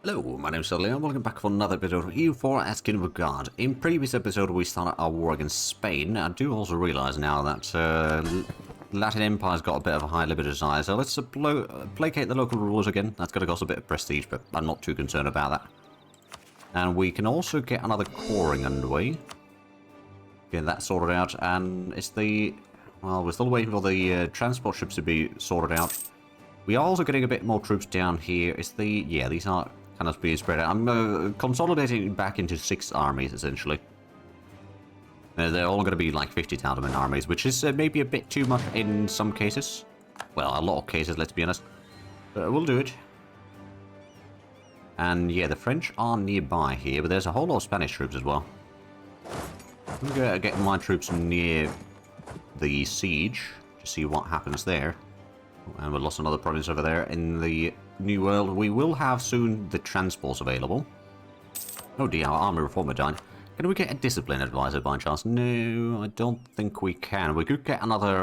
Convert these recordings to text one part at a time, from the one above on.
Hello, my name is Zhatelier and welcome back for another episode of EU4 as Kingdom of God. In previous episode we started our war against Spain. I do also realise now that Latin Empire's got a bit of a high limit desire, so let's placate the local rulers again. That's going to cost a bit of prestige, but I'm not too concerned about that. And we can also get another coring underway. Get that sorted out, and it's the... well, we're still waiting for the transport ships to be sorted out. We are also getting a bit more troops down here. It's the... yeah, these are kind of being spread out. I'm consolidating back into 6 armies, essentially. They're all going to be like 50,000 men armies, which is maybe a bit too much in some cases. Well, a lot of cases, let's be honest. But we'll do it. And yeah, the French are nearby here, but there's a whole lot of Spanish troops as well. I'm going to get my troops near the siege to see what happens there. And we lost another province over there in the New World. We will have soon the transports available. Oh dear, our army reformer died. Can we get a discipline advisor by chance? No, I don't think we can. We could get another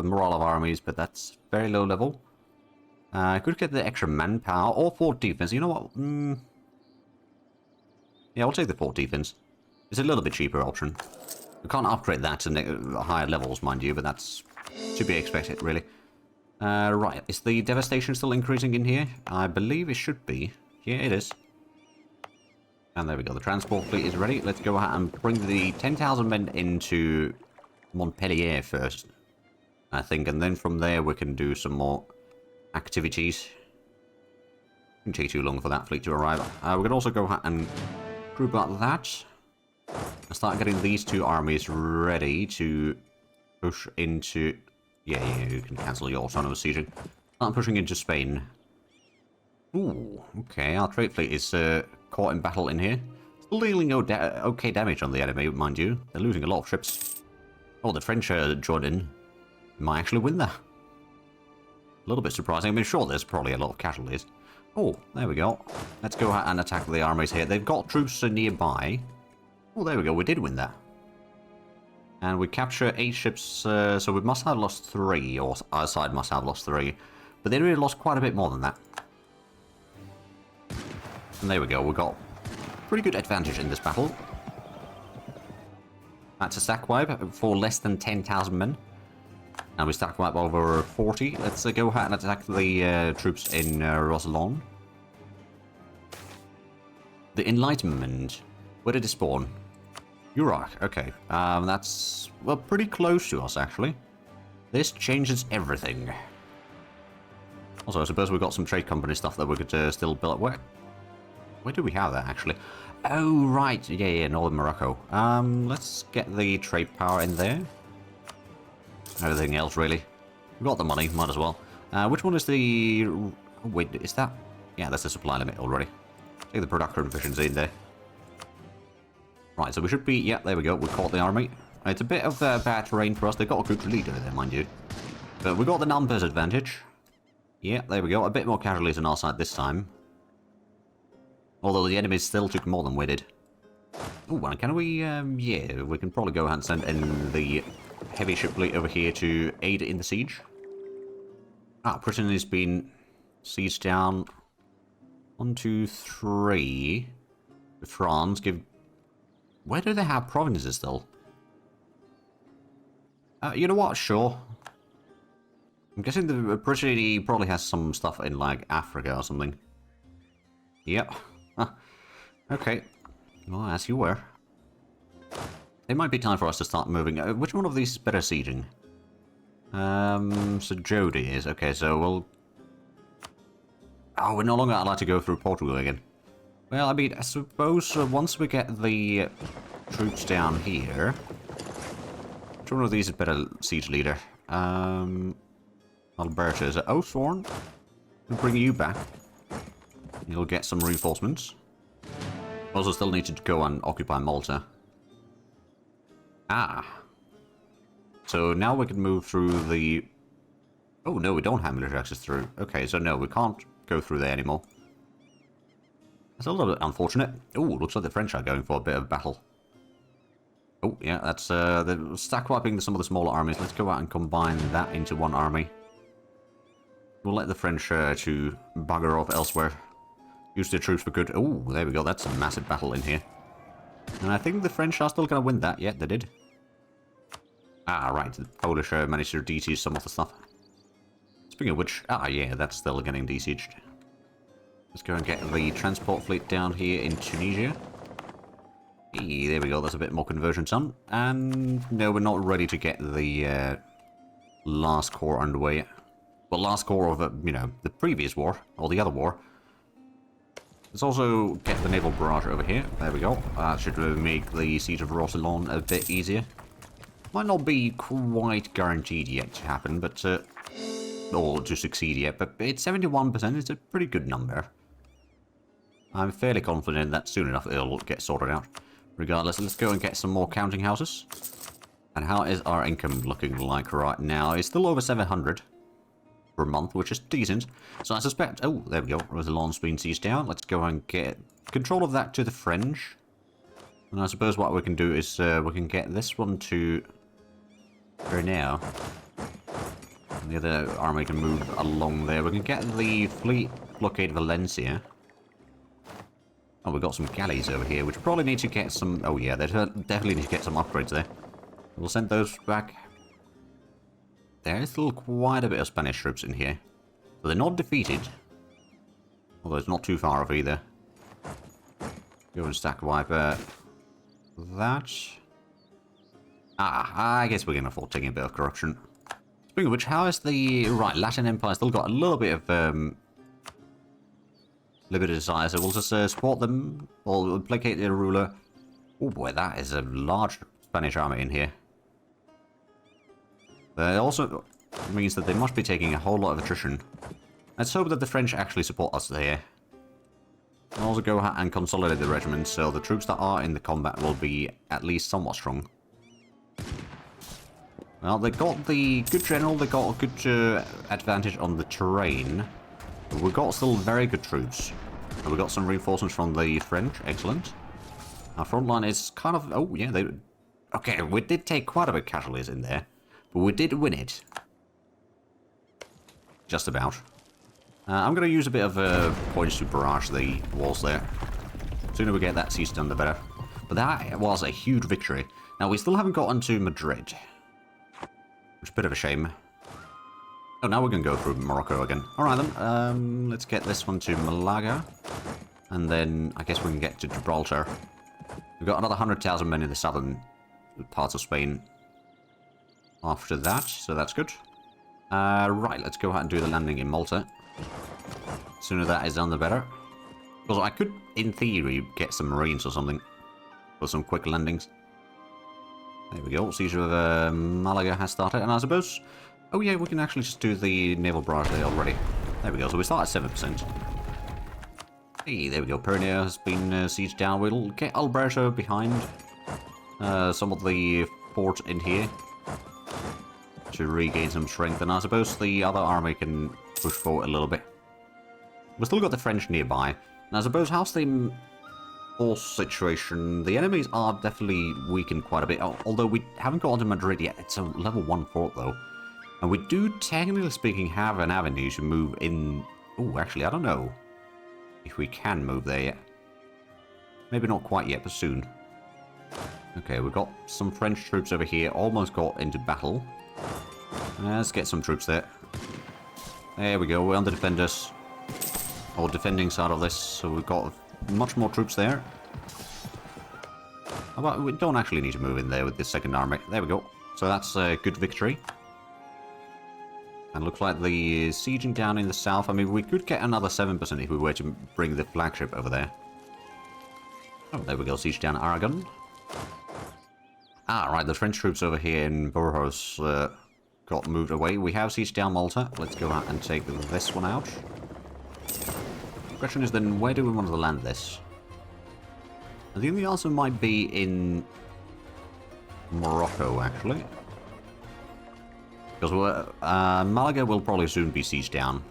morale of armies, but that's very low level. I could get the extra manpower or fort defense. You know what? Yeah, I'll take the fort defense. It's a little bit cheaper option. We can't upgrade that to higher levels, mind you, but that's to be expected, really. Right, is the devastation still increasing in here? I believe it should be. Yeah, it is. And there we go, the transport fleet is ready. Let's go ahead and bring the 10,000 men into Montpellier first, I think. And then from there we can do some more activities. It won't take too long for that fleet to arrive. We can also go ahead and group out that. And start getting these 2 armies ready to push into... yeah, you can cancel your autonomous sieging. Start pushing into Spain. Ooh, okay, our trade fleet is caught in battle in here. Still dealing okay damage on the enemy, mind you. They're losing a lot of ships. Oh, the French joined in. Might actually win that. A little bit surprising. I mean, sure, there's probably a lot of casualties. Oh, there we go. Let's go ahead and attack the armies here. They've got troops nearby. Oh, there we go. We did win that. And we capture 8 ships, so we must have lost 3, or our side must have lost 3. But they really lost quite a bit more than that. And there we go, we got pretty good advantage in this battle. That's a stack wipe for less than 10,000 men. And we stack wipe over 40. Let's go ahead and attack the troops in Rosalon. The Enlightenment. Where did it spawn? Iraq, okay. That's, well, pretty close to us, actually. This changes everything. Also, I suppose we've got some trade company stuff that we could still build up. Where do we have that, actually? Oh, right. Yeah, Northern Morocco. Let's get the trade power in there. Everything else, really. We've got the money, might as well. Which one is the... oh, wait, is that... yeah, that's the supply limit already. Take the production efficiency in there. Right, so we should be... yeah, there we go. We caught the army. It's a bit of bad terrain for us. They've got a good leader there, mind you. But we got the numbers advantage. Yeah, there we go. A bit more casualties on our side this time. Although the enemy still took more than we did. Oh, and can we... yeah, we can probably go ahead and send in the heavy ship fleet over here to aid in the siege. Ah, Britain has been sieged down. 1, 2, 3. France, give... where do they have provinces still? You know what? Sure. I'm guessing the Britain probably has some stuff in, like, Africa or something. Yep. Huh. Okay. Well, as you were. It might be time for us to start moving. Which one of these is better sieging? So Jody is. Okay, so we'll... oh, we're no longer allowed to go through Portugal again. Well, I mean, I suppose once we get the troops down here... which one of these is better siege leader? Alberta, is it Oathsworn? We'll bring you back. You'll get some reinforcements. Also still need to go and occupy Malta. Ah. So now we can move through the... oh no, we don't have military access through. Okay, so no, we can't go through there anymore. That's a little bit unfortunate. Oh, looks like the French are going for a bit of battle. Oh, yeah, that's the stack wiping some of the smaller armies. Let's go out and combine that into one army. We'll let the French to bugger off elsewhere. Use their troops for good. Oh, there we go. That's a massive battle in here. And I think the French are still going to win that. Yeah, they did. Ah, right. The Polish managed to de-siege some of the stuff. Speaking of which... Ah, yeah, that's still getting de-sieged. Let's go and get the transport fleet down here in Tunisia. Hey, there we go. That's a bit more conversion done. And no, we're not ready to get the last corps underway yet. Well, last corps of, you know, the previous war, or the other war. Let's also get the naval barrage over here. There we go. That should make the siege of Roussillon a bit easier. Might not be quite guaranteed yet to happen, but or to succeed yet, but it's 71%. It's a pretty good number. I'm fairly confident that soon enough it'll get sorted out. Regardless, let's go and get some more counting houses. And how is our income looking like right now? It's still over 700 per month, which is decent. So I suspect... Oh, there we go. Roussillon's been seized down. Let's go and get control of that to the French. And I suppose what we can do is we can get this one to... for now. And the other army can move along there. We can get the fleet blockade Valencia. Oh, we've got some galleys over here, which probably need to get some... Oh yeah, they definitely need to get some upgrades there. We'll send those back. There's still quite a bit of Spanish troops in here. So they're not defeated. Although it's not too far off either. Go and stack wipe that. Ah, I guess we can afford taking a bit of corruption. Speaking of which, how is the... Right, Latin Empire still got a little bit of... limited desire, so we'll just support them, or placate their ruler. Oh boy, that is a large Spanish army in here. That also means that they must be taking a whole lot of attrition. Let's hope that the French actually support us there. We'll also go and consolidate the regiment, so the troops that are in the combat will be at least somewhat strong. Well, they got the good general, they got a good advantage on the terrain. But we've got still very good troops. And we got some reinforcements from the French, excellent. Our front line is kind of... Oh, yeah, they... Okay, we did take quite a bit of casualties in there. But we did win it. Just about. I'm going to use a bit of points to barrage the walls there. The sooner we get that siege done, the better. But that was a huge victory. Now, we still haven't gotten to Madrid. Which is a bit of a shame. Oh, now we're going to go through Morocco again. Alright then, let's get this one to Malaga. And then, I guess we can get to Gibraltar. We've got another 100,000 men in the southern parts of Spain after that, so that's good. Right, let's go ahead and do the landing in Malta. The sooner that is done, the better. Because I could, in theory, get some marines or something for some quick landings. There we go, siege of Malaga has started, and I suppose... Oh yeah, we can actually just do the naval barrage there already. There we go, so we start at 7%. Hey, there we go, Pyreneo has been sieged down. We'll get Alberto behind some of the forts in here to regain some strength, and I suppose the other army can push forward a little bit. We've still got the French nearby, and I suppose how's the force situation? The enemies are definitely weakened quite a bit, although we haven't got onto Madrid yet. It's a level 1 fort though. And we do, technically speaking, have an avenue to move in... Oh, actually, I don't know if we can move there yet. Maybe not quite yet, but soon. Okay, we've got some French troops over here, almost got into battle. Let's get some troops there. There we go, we're on the defenders. Or defending side of this, so we've got much more troops there. How about, we don't actually need to move in there with the second army. There we go. So that's a good victory. And looks like the sieging down in the south, I mean, we could get another 7% if we were to bring the flagship over there. Oh, there we go, siege down Aragon. Ah, right, the French troops over here in Burgos got moved away. We have siege down Malta. Let's go out and take this one out. The question is then, where do we want to land this? I think the answer might be in Morocco, actually. Because Malaga will probably soon be sieged down.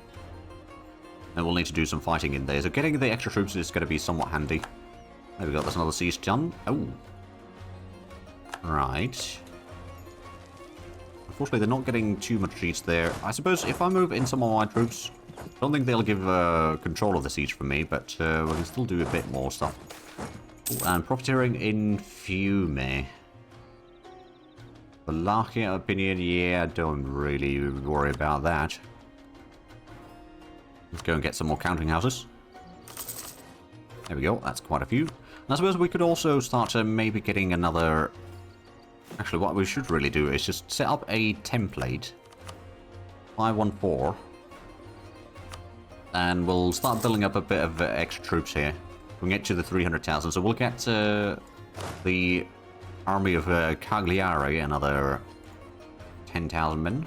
And we'll need to do some fighting in there. So getting the extra troops is going to be somewhat handy. There we go, that's another siege done. Oh. Right. Unfortunately, they're not getting too much siege there. I suppose if I move in some of my troops Don't think they'll give control of the siege for me, but we can still do a bit more stuff. Ooh, and profiteering in Fiume. Wallachia opinion, yeah, don't really worry about that. Let's go and get some more counting houses. There we go, that's quite a few. And I suppose we could also start maybe getting another... Actually, what we should really do is just set up a template. 514. And we'll start building up a bit of extra troops here. We'll get to the 300,000. So we'll get the army of Cagliari, another 10,000 men.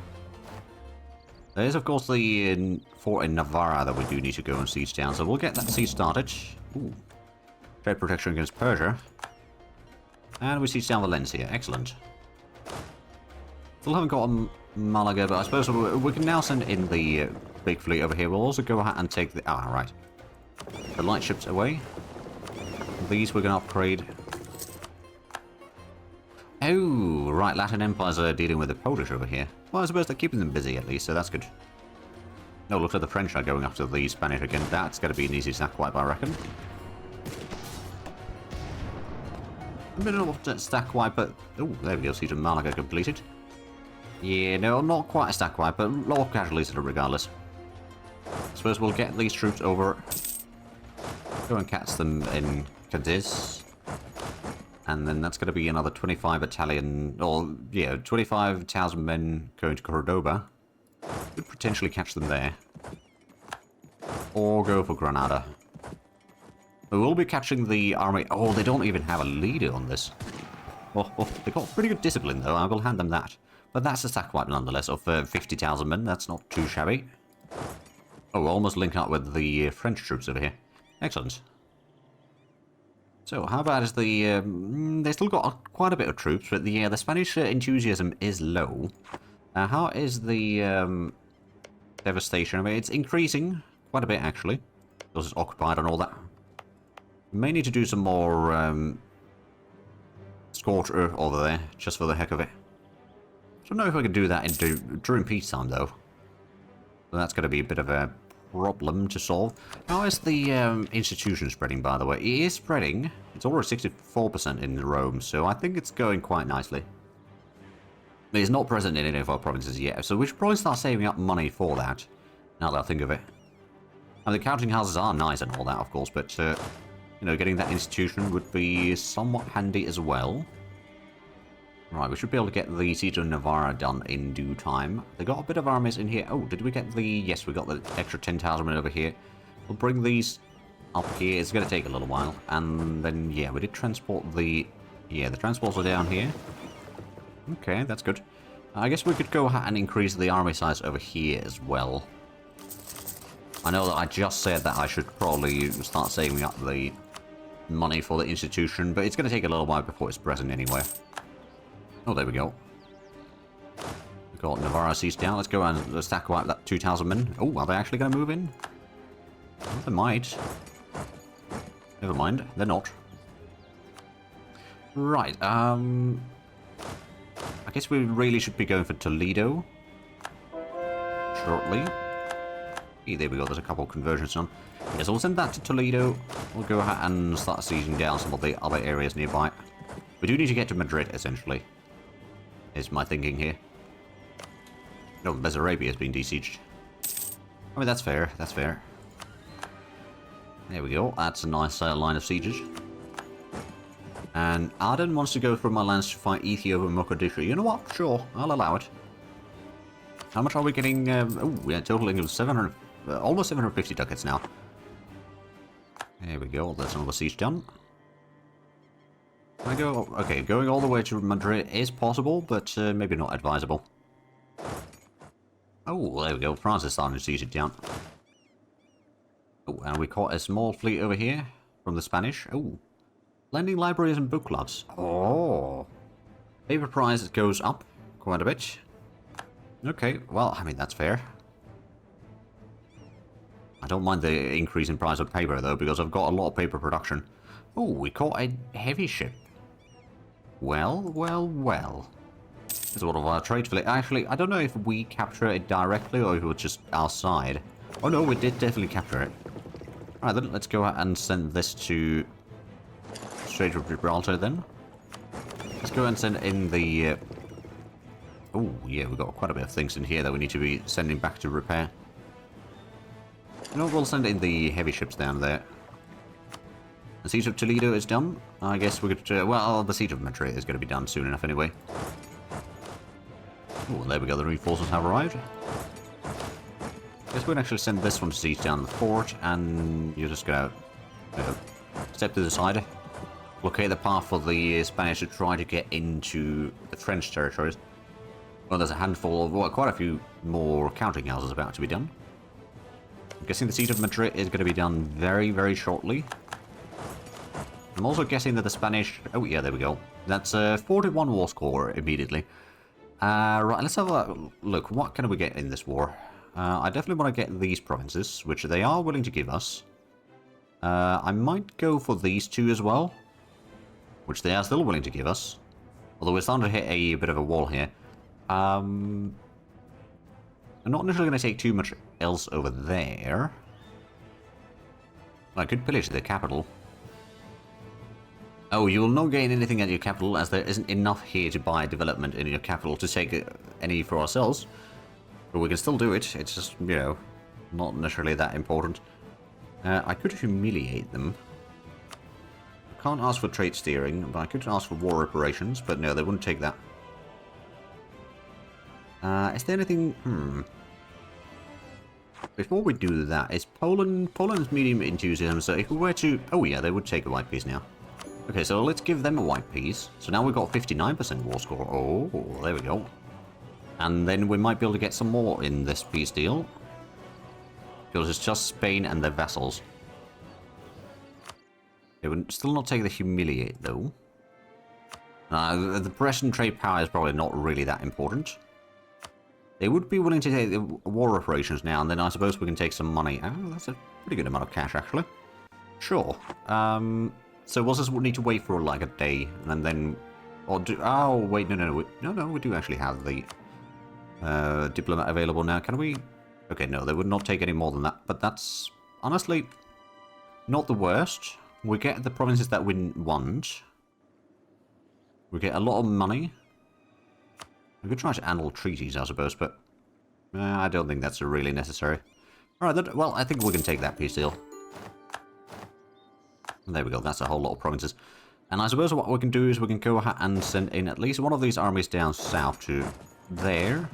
There's, of course, the fort in Navarra that we do need to go and siege down. So we'll get that siege started. Ooh. Trade protection against Persia. And we siege down Valencia. Excellent. Still haven't got Malaga, but I suppose we can now send in the big fleet over here. We'll also go ahead and take the... Ah, right. The light ships away. These we're going to upgrade. Oh, right. Latin empires are dealing with the Polish over here. Well, I suppose they're keeping them busy at least, so that's good. No, looks like the French are going after the Spanish again. That's going to be an easy stack wipe, I reckon. A bit of a stack wipe, but... Oh, there we go. Siege of Malaga completed. Yeah, no, not quite a stack wipe, but a lot of casualties regardless. I suppose we'll get these troops over. Go and catch them in Cadiz. And then that's going to be another 25 Italian... Or, yeah, 25,000 men going to Cordoba. Could potentially catch them there. Or go for Granada. We will be catching the army... Oh, they don't even have a leader on this. Oh, they got pretty good discipline, though. I will hand them that. But that's a stack wipe, nonetheless, of 50,000 men. That's not too shabby. Oh, we're almost linked up with the French troops over here. Excellent. So, how bad is the... they still got quite a bit of troops, but the Spanish enthusiasm is low. How is the devastation? I mean, it's increasing quite a bit, actually. Because it's occupied and all that. We may need to do some more scorched earth over there, just for the heck of it. I don't know if I can do that during peacetime, though. So that's going to be a bit of a problem to solve. How is the institution spreading, by the way? It is spreading. It's already 64% in Rome, so I think it's going quite nicely. It's not present in any of our provinces yet, so we should probably start saving up money for that, now that I think of it. And the counting houses are nice and all that, of course, but, you know, getting that institution would be somewhat handy as well. Right, we should be able to get the Siege of Navarra done in due time. They got a bit of armies in here. Oh, did we get the... Yes, we got the extra 10,000 men over here. We'll bring these up here. It's going to take a little while. And then, yeah, we did transport the... Yeah, the transports are down here. Okay, that's good. I guess we could go ahead and increase the army size over here as well. I know that I just said that I should probably start saving up the money for the institution, but it's going to take a little while before it's present anyway. Oh, there we go. We've got Navarra siege down. Let's go and stack wipe that 2,000 men. Oh, are they actually going to move in? Well, they might. Never mind, they're not. Right, I guess we really should be going for Toledo shortly. Hey, there we go, there's a couple of conversions on. Yeah, so we'll send that to Toledo. We'll go ahead and start sieging down some of the other areas nearby. We do need to get to Madrid, essentially. Is my thinking here. No, Bessarabia has been besieged. I mean, that's fair, that's fair. There we go, that's a nice line of sieges. And Aden wants to go through my lands to fight Ethiopia and Mogadishu. You know what? Sure, I'll allow it. How much are we getting? Oh, yeah, totaling of 700, almost 750 ducats now. There we go, that's another siege done. Can I go? Okay, going all the way to Madrid is possible, but maybe not advisable. Oh, there we go, France is starting to siege it down. Oh, and we caught a small fleet over here from the Spanish. Oh. Lending libraries and book clubs. Oh. Paper price goes up quite a bit. Okay, well, I mean, that's fair. I don't mind the increase in price of paper, though, because I've got a lot of paper production. Oh, we caught a heavy ship. Well, well, well. It's one of our trade fleet. Actually, I don't know if we capture it directly or if it was just our side. Oh no, we did definitely capture it. Alright then, let's go ahead and send this to Strait of Gibraltar then. Let's go and send in the... Oh yeah, we've got quite a bit of things in here that we need to be sending back to repair. You know, we'll send in the heavy ships down there. The Siege of Toledo is done. I guess we could... well, the Siege of Madrid is going to be done soon enough anyway. Oh, there we go, the reinforcements have arrived. Guess we can actually send this one to siege down the fort, and you're just going to step to the side, blockade the path for the Spanish to try to get into the French territories. Well, there's a handful of, well, quite a few more counting houses about to be done. I'm guessing the siege of Madrid is going to be done very, very shortly. I'm also guessing that the Spanish... Oh, yeah, there we go. That's 41 war score immediately. Right, let's have a look. What can we get in this war? I definitely want to get these provinces, which they are willing to give us. I might go for these two as well, which they are still willing to give us. Although we're starting to hit a bit of a wall here. I'm not initially going to take too much else over there. I could pillage the capital. Oh, you will not gain anything at your capital, as there isn't enough here to buy development in your capital to take any for ourselves. But we can still do it. It's just, you know, not necessarily that important. I could humiliate them. I can't ask for trade steering, but I could ask for war reparations, but no, they wouldn't take that. Is there anything... Before we do that, is Poland's medium enthusiasm, so if we were to... Oh yeah, they would take a white piece now. Okay, so let's give them a white piece. So now we've got 59% war score. Oh, there we go. And then we might be able to get some more in this peace deal. Because it's just Spain and their vassals. They would still not take the humiliate, though. The Preston trade power is probably not really that important. They would be willing to take the war reparations now, and then I suppose we can take some money. Oh, that's a pretty good amount of cash, actually. Sure. So we'll just need to wait for like a day, and then... Or do... Oh, wait, no, we do actually have the diplomat available now. Can we... Okay, no, they would not take any more than that, but that's honestly not the worst. We get the provinces that we want. We get a lot of money. We could try to annul treaties, I suppose, but I don't think that's really necessary. Alright, well, I think we can take that peace deal. There we go, that's a whole lot of provinces. And I suppose what we can do is we can go ahead and send in at least one of these armies down south to there.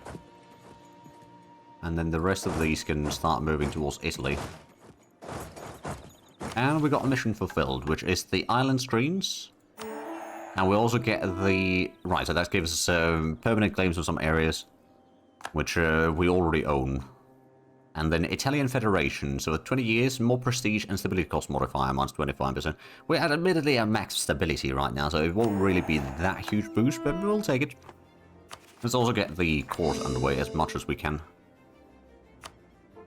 And then the rest of these can start moving towards Italy. And we got a mission fulfilled, which is the island streams. And we also get the... Right, so that gives us permanent claims on some areas, which we already own. And then Italian Federation, so at 20 years, more prestige and stability cost modifier, minus 25%. We're at admittedly at max stability right now, so it won't really be that huge boost, but we'll take it. Let's also get the court underway as much as we can.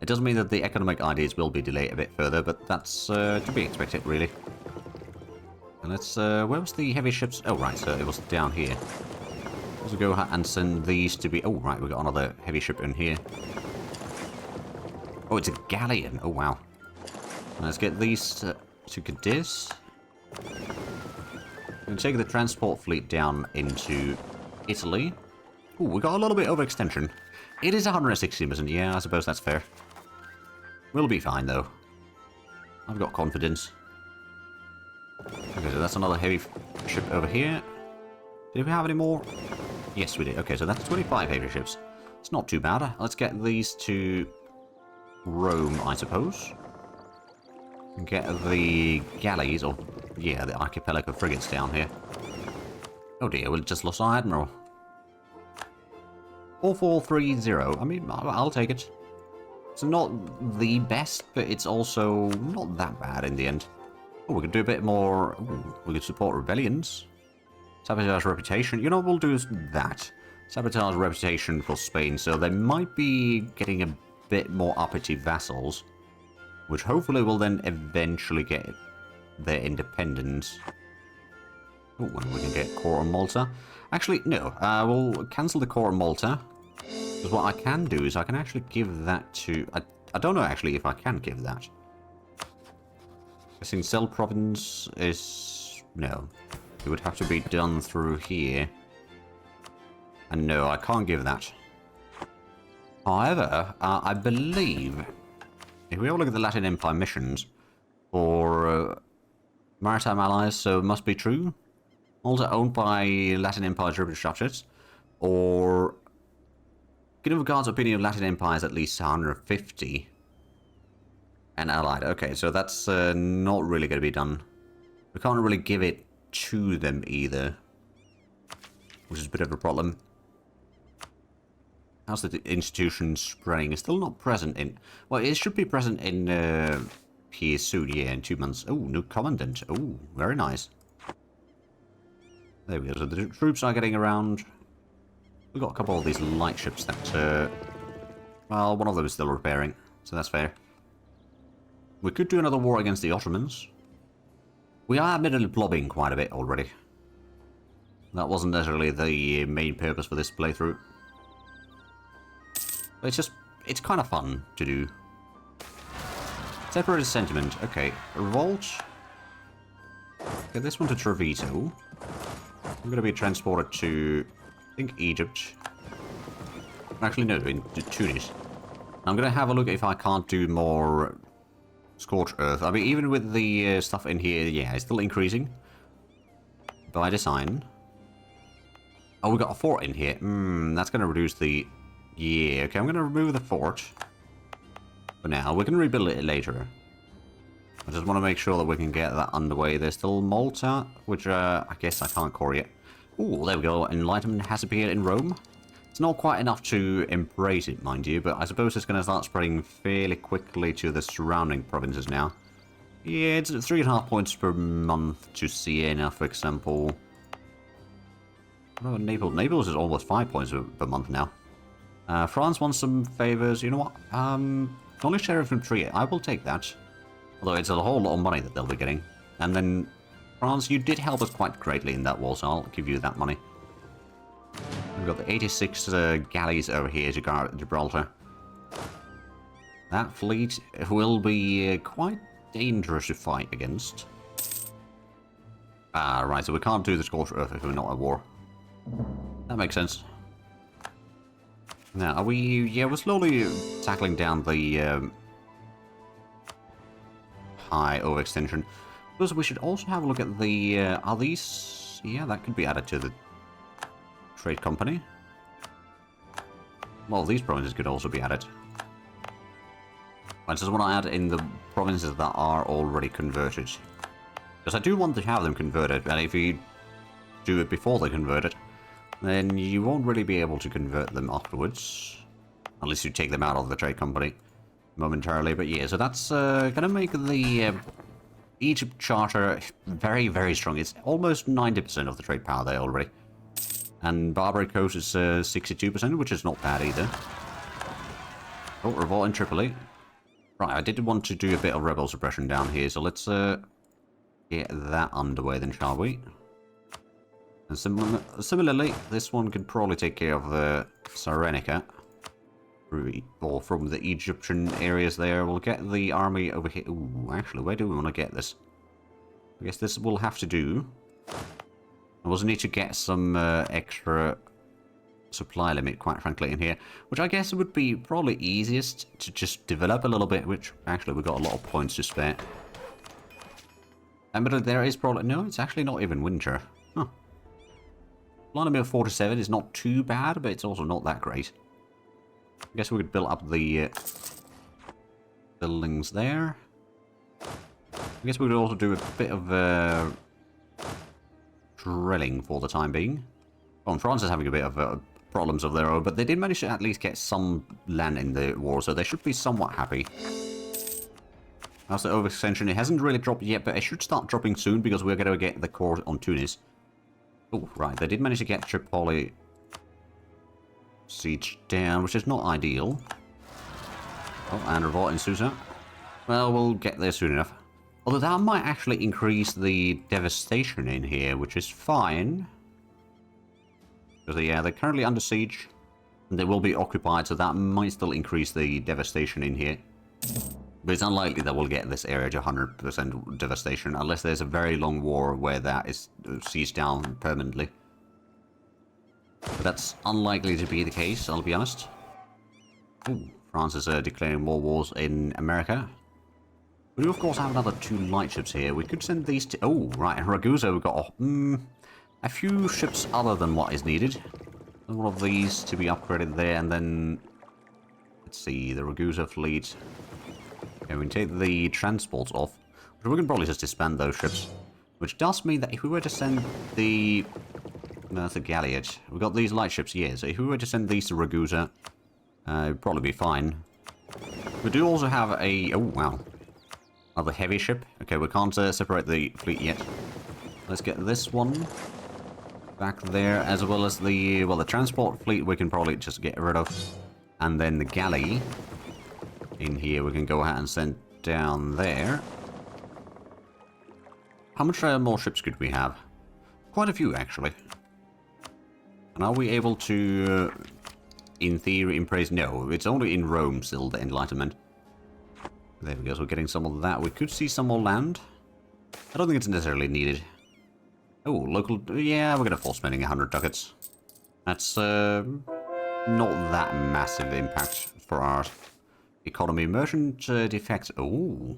It does mean that the economic ideas will be delayed a bit further, but that's to be expected, really. And let's... where was the heavy ships? Oh, right, so it was down here. Let's go ahead and send these to be... Oh, right, we got another heavy ship in here. Oh, it's a galleon. Oh, wow. Let's get these to Cadiz. And take the transport fleet down into Italy. Oh, we got a little bit of extension. It is 160%. Yeah, I suppose that's fair. We'll be fine, though. I've got confidence. Okay, so that's another heavy ship over here. Did we have any more? Yes, we did. Okay, so that's 25 heavy ships. It's not too bad. Let's get these to Rome, I suppose. And get the galleys, or yeah, the archipelago frigates down here. Oh dear, we just lost our admiral. 4430. I mean, I'll take it. It's not the best, but it's also not that bad in the end. Oh, we could do a bit more. Ooh, we could support rebellions. Sabotage reputation. You know what we'll do is that. Sabotage reputation for Spain, so they might be getting a bit more uppity vassals, which hopefully will then eventually get their independence. Oh, and we can get Core of Malta. Actually, no. We'll cancel the Core of Malta. Because what I can do is I can actually give that to... I don't know actually if I can give that. Guessing Cell Province is... no. It would have to be done through here. And no, I can't give that. However, I believe... if we have a look at the Latin Empire missions for maritime allies, so it must be true. Also owned by Latin Empire British subjects, or given regards opinion of Latin Empire is at least 150 and allied. Okay, so that's not really going to be done. We can't really give it to them either, which is a bit of a problem. How's the institution spreading? It's still not present in... well, it should be present in here soon, yeah, in 2 months. Oh, new commandant. Oh, very nice. There we go. So the troops are getting around. We've got a couple of these light ships that... well, one of them is still repairing, so that's fair. We could do another war against the Ottomans. We are admittedly blobbing quite a bit already. That wasn't necessarily the main purpose for this playthrough. But it's just... it's kind of fun to do. Separated sentiment. Okay, revolt. Okay, this one to Trevito. I'm going to be transported to, I think, Egypt. Actually, no, to Tunis. I'm going to have a look if I can't do more Scorched Earth. I mean, even with the stuff in here, yeah, it's still increasing. By design. Oh, we got a fort in here. That's going to reduce the... yeah, okay, I'm going to remove the fort. For now, we can rebuild it later. I just want to make sure that we can get that underway. There's still Malta, which I guess I can't core yet. Ooh, there we go. Enlightenment has appeared in Rome. It's not quite enough to embrace it, mind you, but I suppose it's going to start spreading fairly quickly to the surrounding provinces now. Yeah, it's 3.5 points per month to Siena, for example. What about Naples? Naples is almost 5 points per month now. France wants some favors. You know what? Only Sheriff from Trier. I will take that. Although it's a whole lot of money that they'll be getting. And then, France, you did help us quite greatly in that war, so I'll give you that money. We've got the 86 galleys over here to guard Gibraltar. That fleet will be quite dangerous to fight against. Ah, right, so we can't do the Scorched Earth if we're not at war. That makes sense. Now, are we... yeah, we're slowly tackling down the high overextension. Because we should also have a look at the... are these... yeah, that could be added to the trade company. Well, these provinces could also be added. I just want to add in the provinces that are already converted. Because I do want to have them converted, and if you do it before they're converted, then you won't really be able to convert them afterwards. Unless you take them out of the trade company momentarily. But yeah, so that's going to make the Egypt charter very, very strong. It's almost 90% of the trade power there already. And Barbary Coast is 62%, which is not bad either. Oh, revolt in Tripoli. Right, I did want to do a bit of rebel suppression down here, so let's get that underway then, shall we? And similarly, this one could probably take care of the Cyrenaica. Or from the Egyptian areas there. We'll get the army over here. Ooh, actually, where do we want to get this? I guess this will have to do. I also need to get some extra supply limit, quite frankly, in here. Which I guess would be probably easiest to just develop a little bit, which actually we've got a lot of points to spare. But there is probably... no, it's actually not even winter. Huh. Line of 47 is not too bad, but it's also not that great. I guess we could build up the buildings there. I guess we could also do a bit of drilling for the time being. Well, France is having a bit of problems of their own, but they did manage to at least get some land in the war, so they should be somewhat happy. How's the overextension? It hasn't really dropped yet, but it should start dropping soon because we're going to get the core on Tunis. Oh, right, they did manage to get Tripoli siege down, which is not ideal. Oh, and revolt in Susa. Well, we'll get there soon enough. Although that might actually increase the devastation in here, which is fine. Because, yeah, they're currently under siege. And they will be occupied, so that might still increase the devastation in here. But it's unlikely that we'll get this area to 100% devastation, unless there's a very long war where that is seized down permanently. But that's unlikely to be the case, I'll be honest. Ooh, France is declaring more wars in America. We do, of course, have another 2 light ships here. We could send these to... Oh, right, in Ragusa we've got a few ships other than what is needed. One of these to be upgraded there, and then... Let's see, the Ragusa fleet... Okay, we can take the transports off. We can probably just disband those ships. Which does mean that if we were to send the... No, that's the galleot. We've got these light ships here, so if we were to send these to Ragusa, it'd probably be fine. We do also have a... Oh, wow. Another heavy ship. Okay, we can't separate the fleet yet. Let's get this one back there, as well as the... Well, the transport fleet we can probably just get rid of. And then the galley... In here, we can go ahead and send down there. How much more ships could we have? Quite a few, actually. And are we able to, in theory, impress? No, it's only in Rome still, the Enlightenment. There we go, so we're getting some of that. We could see some more land. I don't think it's necessarily needed. Oh, local... Yeah, we're going to force spending 100 ducats. That's not that massive impact for our... Economy, merchant defects. Oh,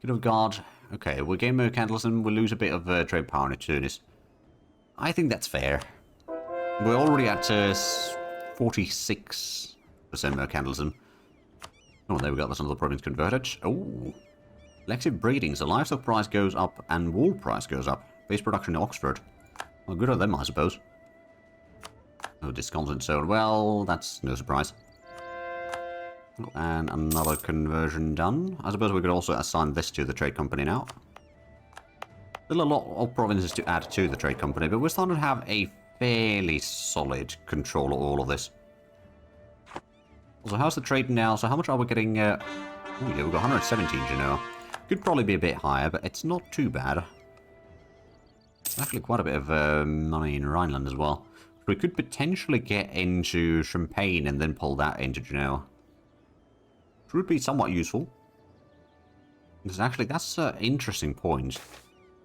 good of guard. Okay, we'll gain mercantilism. We'll lose a bit of trade power in Tunis. I think that's fair. We're already at 46% mercantilism. Oh, there we go. That's another province converted. Oh, elective breeding. So livestock price goes up and wool price goes up. Base production in Oxford. Well, good on them, I suppose. Oh, discontent sold. Well, that's no surprise. And another conversion done. I suppose we could also assign this to the trade company now. Still a lot of provinces to add to the trade company, but we're starting to have a fairly solid control of all of this. So how's the trade now? So how much are we getting? Oh yeah, we've got 117 Genoa. Could probably be a bit higher, but it's not too bad. Actually quite a bit of money in Rhineland as well. We could potentially get into Champagne and then pull that into Genoa. Would be somewhat useful. Because actually, that's an interesting point.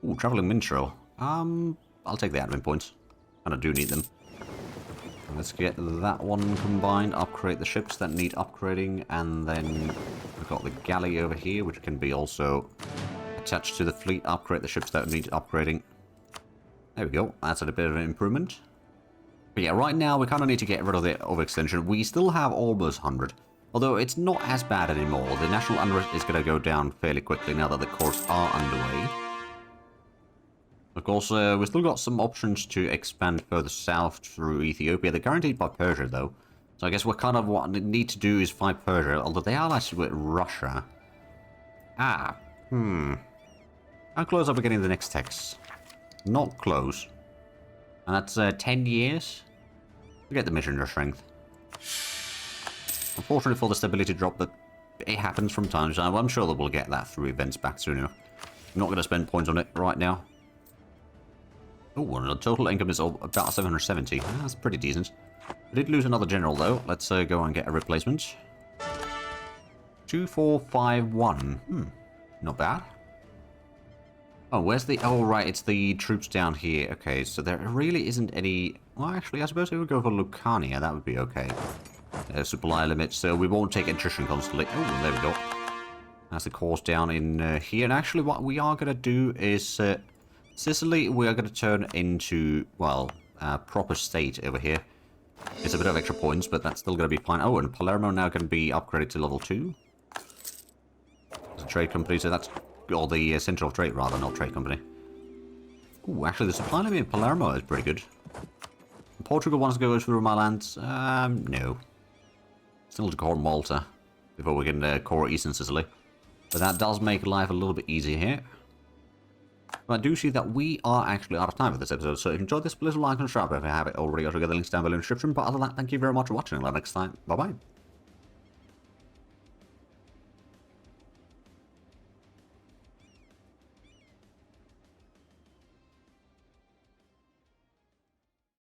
Ooh, traveling minstrel. I'll take the admin points. And I do need them. Let's get that one combined. Upgrade the ships that need upgrading. And then we've got the galley over here, which can be also attached to the fleet. Upgrade the ships that need upgrading. There we go. That's a bit of an improvement. But yeah, right now, we kind of need to get rid of the overextension. We still have almost 100. Although it's not as bad anymore. The national unrest is going to go down fairly quickly now that the courts are underway. Of course, we've still got some options to expand further south through Ethiopia. They're guaranteed by Persia, though. So I guess what kind of what we need to do is fight Persia, although they are actually with Russia. How close are we getting the next text? Not close. And that's 10 years? We get the missionary strength. Unfortunately for the stability drop, but it happens from time to time. I'm sure that we'll get that through events back soon enough. I'm not going to spend points on it right now. Oh, and the total income is about 770. That's pretty decent. We did lose another general, though. Let's go and get a replacement. 2451. Not bad. Oh, where's the... Oh, right, it's the troops down here. Okay, so there really isn't any... Well, actually, I suppose we would go for Lucania. That would be okay. Supply limit, so we won't take attrition constantly. Oh, there we go. That's the course down in here. And actually, what we are going to do is... Sicily, we are going to turn into, well, proper state over here. It's a bit of extra points, but that's still going to be fine. Oh, and Palermo now can be upgraded to level 2. It's a trade company, so that's... Or the Central Trade, rather, not trade company. Ooh, actually, the supply limit in Palermo is pretty good. Portugal wants to go through my lands. No. Still to core Malta before we can core Eastern Sicily. But that does make life a little bit easier here. But I do see that we are actually out of time for this episode, so if you enjoyed this, please like and subscribe if you haven't already. I'll get the links down below in the description. But other than that, thank you very much for watching. Until next time, bye-bye.